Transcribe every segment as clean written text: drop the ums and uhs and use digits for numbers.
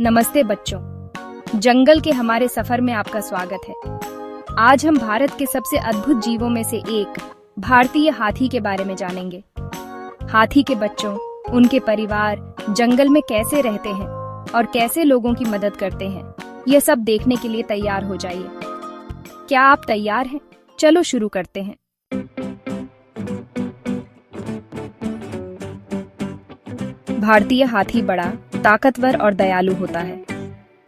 नमस्ते बच्चों, जंगल के हमारे सफर में आपका स्वागत है। आज हम भारत के सबसे अद्भुत जीवों में से एक भारतीय हाथी के बारे में जानेंगे। हाथी के बच्चों, उनके परिवार जंगल में कैसे रहते हैं और कैसे लोगों की मदद करते हैं, यह सब देखने के लिए तैयार हो जाइए। क्या आप तैयार हैं? चलो शुरू करते हैं। भारतीय हाथी बड़ा, ताकतवर और दयालु होता है।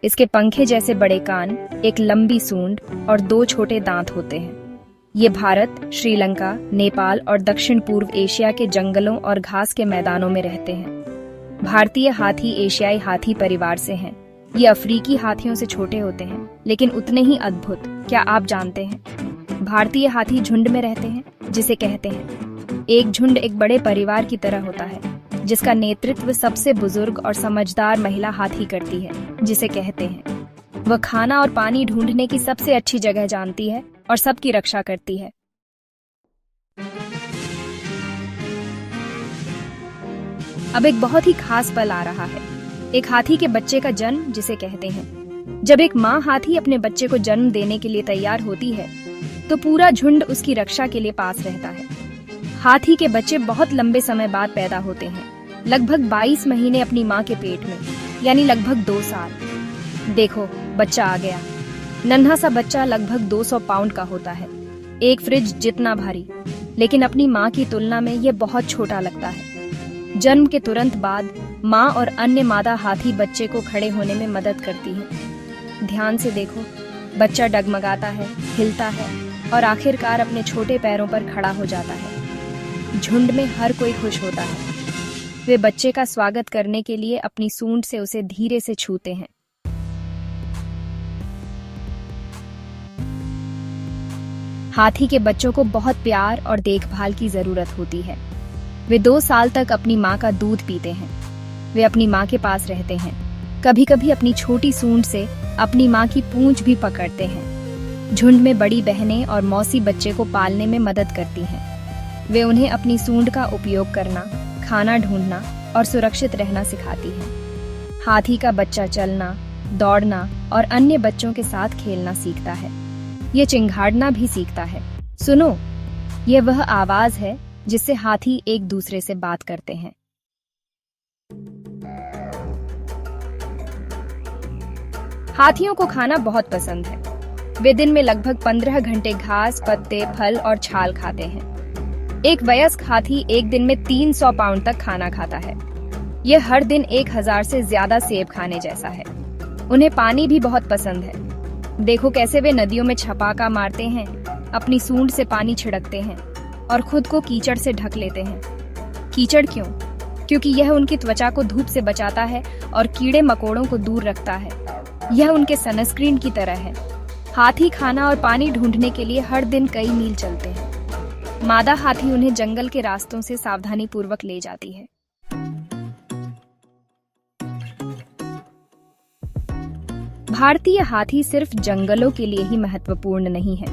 इसके पंखे जैसे बड़े कान, एक लंबी सूंड और 2 छोटे दांत होते हैं। ये भारत, श्रीलंका, नेपाल और दक्षिण पूर्व एशिया के जंगलों और घास के मैदानों में रहते हैं। भारतीय हाथी एशियाई हाथी परिवार से हैं। ये अफ्रीकी हाथियों से छोटे होते हैं, लेकिन उतने ही अद्भुत। क्या आप जानते हैं, भारतीय हाथी झुंड में रहते हैं, जिसे कहते हैं एक झुंड एक बड़े परिवार की तरह होता है, जिसका नेतृत्व सबसे बुजुर्ग और समझदार महिला हाथी करती है, जिसे कहते हैं वह खाना और पानी ढूंढने की सबसे अच्छी जगह जानती है और सबकी रक्षा करती है। अब एक बहुत ही खास पल आ रहा है, एक हाथी के बच्चे का जन्म, जिसे कहते हैं जब एक माँ हाथी अपने बच्चे को जन्म देने के लिए तैयार होती है तो पूरा झुंड उसकी रक्षा के लिए पास रहता है। हाथी के बच्चे बहुत लंबे समय बाद पैदा होते हैं, लगभग 22 महीने अपनी माँ के पेट में, यानी लगभग 2 साल। देखो, बच्चा आ गया। नन्हा सा बच्चा लगभग 200 पाउंड का होता है, एक फ्रिज जितना भारी, लेकिन अपनी माँ की तुलना में यह बहुत छोटा लगता है। जन्म के तुरंत बाद माँ और अन्य मादा हाथी बच्चे को खड़े होने में मदद करती है। ध्यान से देखो, बच्चा डगमगाता है, हिलता है और आखिरकार अपने छोटे पैरों पर खड़ा हो जाता है। झुंड में हर कोई खुश होता है। वे बच्चे का स्वागत करने के लिए अपनी सूंड से उसे धीरे से छूते हैं। हाथी के बच्चों को बहुत प्यार और देखभाल की जरूरत होती है। वे 2 साल तक अपनी माँ का दूध पीते हैं। वे अपनी माँ के पास रहते हैं, कभी कभी अपनी छोटी सूंड से अपनी माँ की पूंछ भी पकड़ते हैं। झुंड में बड़ी बहनें और मौसी बच्चे को पालने में मदद करती हैं। वे उन्हें अपनी सूंड का उपयोग करना, खाना ढूंढना और सुरक्षित रहना सिखाती हैं। हाथी का बच्चा चलना, दौड़ना और अन्य बच्चों के साथ खेलना सीखता है। ये चिंघाड़ना भी सीखता है। सुनो, ये वह आवाज है जिससे हाथी एक दूसरे से बात करते हैं। हाथियों को खाना बहुत पसंद है। वे दिन में लगभग 15 घंटे घास, पत्ते, फल और छाल खाते हैं। एक वयस्क हाथी एक दिन में 300 पाउंड तक खाना खाता है। यह हर दिन 1000 से ज्यादा सेब खाने जैसा है। उन्हें पानी भी बहुत पसंद है। देखो कैसे वे नदियों में छपाका मारते हैं, अपनी सूंड से पानी छिड़कते हैं और खुद को कीचड़ से ढक लेते हैं। कीचड़ क्यों? क्योंकि यह उनकी त्वचा को धूप से बचाता है और कीड़े मकोड़ों को दूर रखता है। यह उनके सनस्क्रीन की तरह है। हाथी खाना और पानी ढूंढने के लिए हर दिन कई मील चलते हैं। मादा हाथी उन्हें जंगल के रास्तों से सावधानी पूर्वक ले जाती है। भारतीय हाथी सिर्फ जंगलों के लिए ही महत्वपूर्ण नहीं है,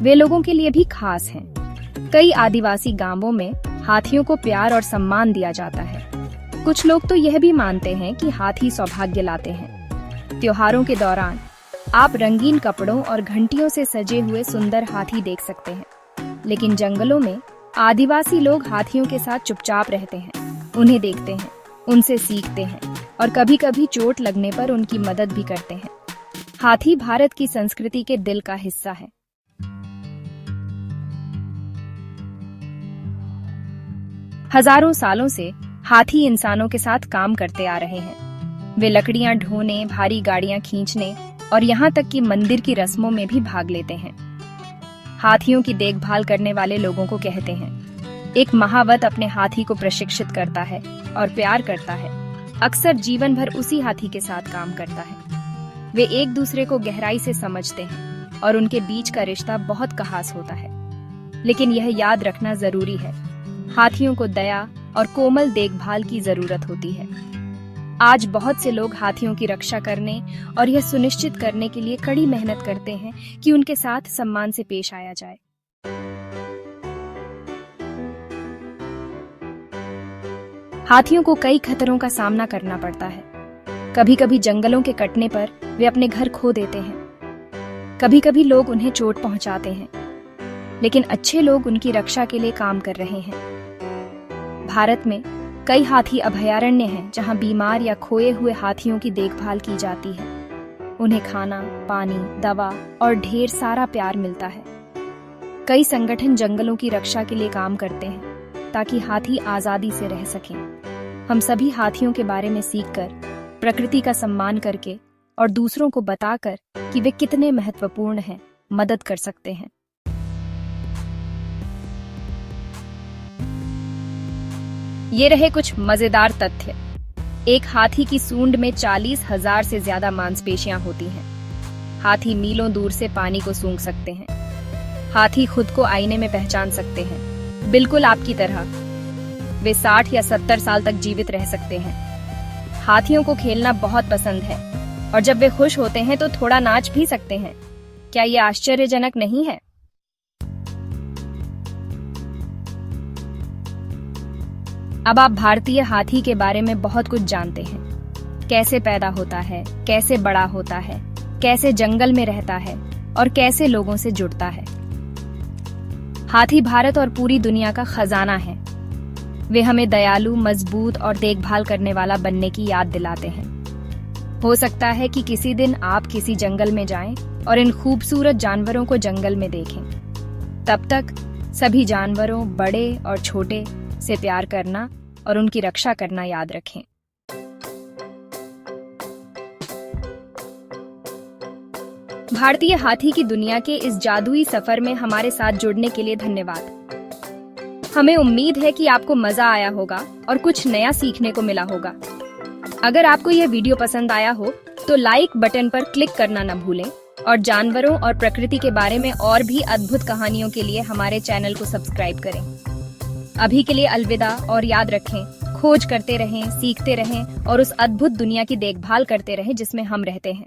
वे लोगों के लिए भी खास हैं। कई आदिवासी गांवों में हाथियों को प्यार और सम्मान दिया जाता है। कुछ लोग तो यह भी मानते हैं कि हाथी सौभाग्य लाते हैं। त्योहारों के दौरान आप रंगीन कपड़ों और घंटियों से सजे हुए सुंदर हाथी देख सकते हैं। लेकिन जंगलों में आदिवासी लोग हाथियों के साथ चुपचाप रहते हैं, उन्हें देखते हैं, उनसे सीखते हैं और कभी कभी चोट लगने पर उनकी मदद भी करते हैं। हाथी भारत की संस्कृति के दिल का हिस्सा है। हजारों सालों से हाथी इंसानों के साथ काम करते आ रहे हैं। वे लकड़ियां ढोने, भारी गाड़ियां खींचने और यहाँ तक कि मंदिर की रस्मों में भी भाग लेते हैं। हाथियों की देखभाल करने वाले लोगों को कहते हैं एक महावत अपने हाथी को प्रशिक्षित करता है और प्यार करता है। अक्सर जीवन भर उसी हाथी के साथ काम करता है। वे एक दूसरे को गहराई से समझते हैं और उनके बीच का रिश्ता बहुत खास होता है। लेकिन यह याद रखना जरूरी है, हाथियों को दया और कोमल देखभाल की जरूरत होती है। आज बहुत से लोग हाथियों की रक्षा करने और यह सुनिश्चित करने के लिए कड़ी मेहनत करते हैं कि उनके साथ सम्मान से पेश आया जाए। हाथियों को कई खतरों का सामना करना पड़ता है। कभी कभी जंगलों के कटने पर वे अपने घर खो देते हैं। कभी कभी लोग उन्हें चोट पहुंचाते हैं, लेकिन अच्छे लोग उनकी रक्षा के लिए काम कर रहे हैं। भारत में कई हाथी अभयारण्य हैं जहां बीमार या खोए हुए हाथियों की देखभाल की जाती है। उन्हें खाना, पानी, दवा और ढेर सारा प्यार मिलता है। कई संगठन जंगलों की रक्षा के लिए काम करते हैं ताकि हाथी आजादी से रह सकें। हम सभी हाथियों के बारे में सीखकर, प्रकृति का सम्मान करके और दूसरों को बताकर कि वे कितने महत्वपूर्ण हैं, मदद कर सकते हैं। ये रहे कुछ मजेदार तथ्य। एक हाथी की सूंड में 40,000 से ज्यादा मांसपेशियां होती हैं। हाथी मीलों दूर से पानी को सूंघ सकते हैं। हाथी खुद को आईने में पहचान सकते हैं, बिल्कुल आपकी तरह। वे 60 या 70 साल तक जीवित रह सकते हैं। हाथियों को खेलना बहुत पसंद है और जब वे खुश होते हैं तो थोड़ा नाच भी सकते हैं। क्या ये आश्चर्यजनक नहीं है? अब आप भारतीय हाथी के बारे में बहुत कुछ जानते हैं। कैसे पैदा होता है, कैसे बड़ा होता है, कैसे जंगल में रहता है और कैसे लोगों से जुड़ता है। हाथी भारत और पूरी दुनिया का खजाना है। वे हमें दयालु, मजबूत और देखभाल करने वाला बनने की याद दिलाते हैं। हो सकता है कि किसी दिन आप किसी जंगल में जाएं और इन खूबसूरत जानवरों को जंगल में देखें। तब तक सभी जानवरों, बड़े और छोटे, से प्यार करना और उनकी रक्षा करना याद रखें। भारतीय हाथी की दुनिया के इस जादुई सफर में हमारे साथ जुड़ने के लिए धन्यवाद। हमें उम्मीद है कि आपको मजा आया होगा और कुछ नया सीखने को मिला होगा। अगर आपको यह वीडियो पसंद आया हो तो लाइक बटन पर क्लिक करना न भूलें और जानवरों और प्रकृति के बारे में और भी अद्भुत कहानियों के लिए हमारे चैनल को सब्सक्राइब करें। अभी के लिए अलविदा और याद रखें, खोज करते रहें, सीखते रहें और उस अद्भुत दुनिया की देखभाल करते रहें जिसमें हम रहते हैं।